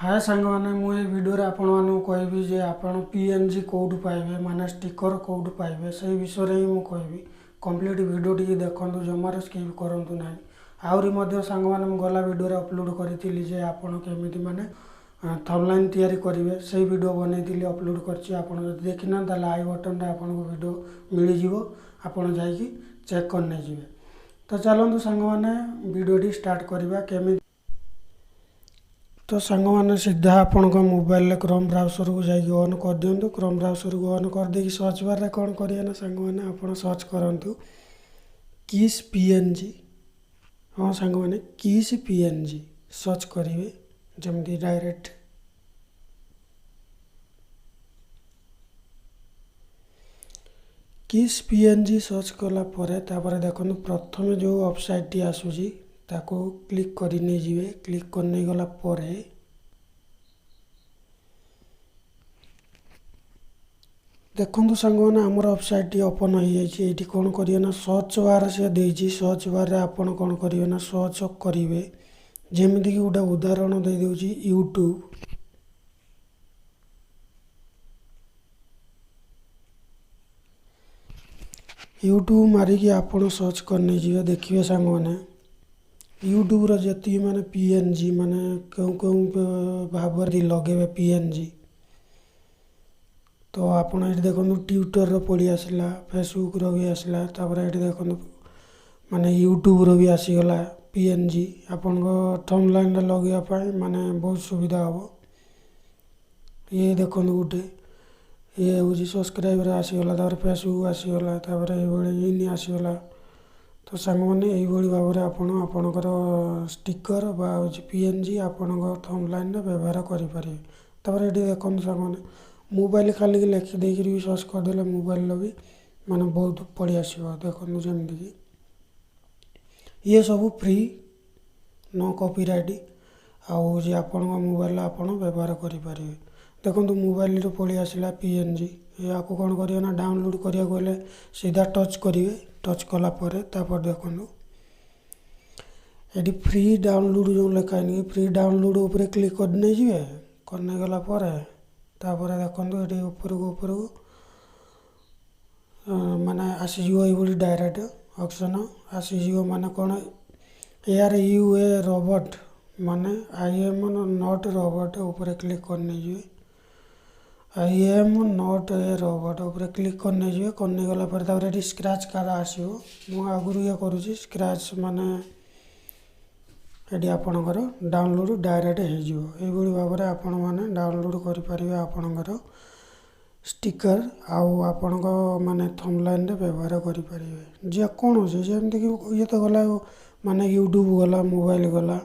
हाय सांग मैंने मुझे वीडियो रे आपण मानू कहबी जे आपण पीएनजी कोड पाइबे माने स्टिकर कोड पाइबे से विषय रे मु कहबी कंप्लीट वीडियो टी देखंतु जमार स्किप करंतु नाही आउरी मध्ये सांग माने मु गला वीडियो रे अपलोड करिथिली जे आपण केमिति माने थंबनेल तयारी करिवे से वीडियो बनैथिली अपलोड करछि आपण जदि देखिना त आई बटन रे आपण को वीडियो मिली जिवो आपण जाई कि चेक कर नै जिवे तो चलंतु सांग माने वीडियो टी स्टार्ट करबा केमिति तो सांग मैंने सीधा आपण मोबाइल क्रोम ब्राउजर को जाकि ऑन कर दिंतु क्रोम ब्राउजर को ऑन कर देकी सर्च बार कौन करिए ना सांग मैंने आपण सर्च करंतु किस पीएनजी हाँ सांग मैंने किस पीएनजी सर्च करेंगे जमती डायरेक्ट किस पीएनजी सर्च कला तापर देखो प्रथम जो वेबसाइट टी आसूची ताको क्लिक करी नहीं जिवे क्लिक करने गला परे देखंतु सांग माने हमर वेबसाइट टी ओपन हो जाई एठी कोन करियो ना सर्च बार से देजी सर्च बार रे आपण कोन करियो ना सर्च करिवे जेमिति कि उडा उदाहरण दे देउची यूट्यूब मारी कि आपण सर्च करने जिवे देखिवे सांग माने यूट्यूब रो जति माने पीएनजी माने क्यों भाव लगे पीएनजी तो आपण ये देखो ट्विटर रो पड़ी आसला फेसबुक रो भी आसला तापर ये देखो माने यूट्यूब रो भी आसीगला पीएनजी आपण को थंबनेल रे लगेया पाए माने बहुत सुविधा हो ये देखो गोटे ये हूँ सब्सक्राइबर आसीगला तापर फेसबुक आसीगला तापर ये इन आसीगला तो सांग मैंने यही भाव में आपणकर स्टिकर बा पीएनजी आपण थंबनेल रे व्यवहार करें तापर ये देखो सांग मैंने मोबाइल खाली लिखिदे भी सर्च करदे मोबाइल भी माने बहुत पड़ी आसो देखो जमीक ये सब फ्री नो कॉपीराइट आउ जे आपण मोबाइल आप व्यवहार करें देखो मोबाइल पड़ी आसला पीएनजी या कौन करिए ना डाउनलोड करिया गले सीधा टच करेंगे टच कलापर तापर देखो ये फ्री डाउनलोड जो लिखाई फ्री डाउनलोड उपर क्लिक करने जाए करने गलापर तापर देखो ये ऊपर माने आसीज ये डायरेक्ट ऑप्शन आसीज माने कौन एआर यू ए रोबोट माने आई एम नॉट रोबोट ऊपर क्लिक करने जाए I am not a robot ऊपर क्लिक करने जाए करने गलापर ये स्क्रैच कार्ड आसो मु आगुरी ये करुँची स्क्रैच माने ये आपणकर डाउनलोड डायरेक्ट हो भाव में आपण मैंने डाउनलोड करें आपणकर स्टिकर आउ आपण माने थंबनेल रे व्यवहार करें जेकोसी जमीक ये तो गला माने यूट्यूब गला मोबाइल गला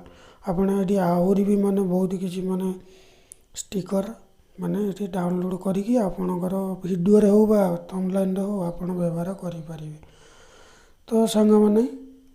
आपण ये आहरी भी माने बहुत किसी माने स्टिकर माने ये डाउनलोड करिकी आपणकर वीडियो रे हो बा थंबनेल रे हो आपण व्यवहार करें तो सांग माने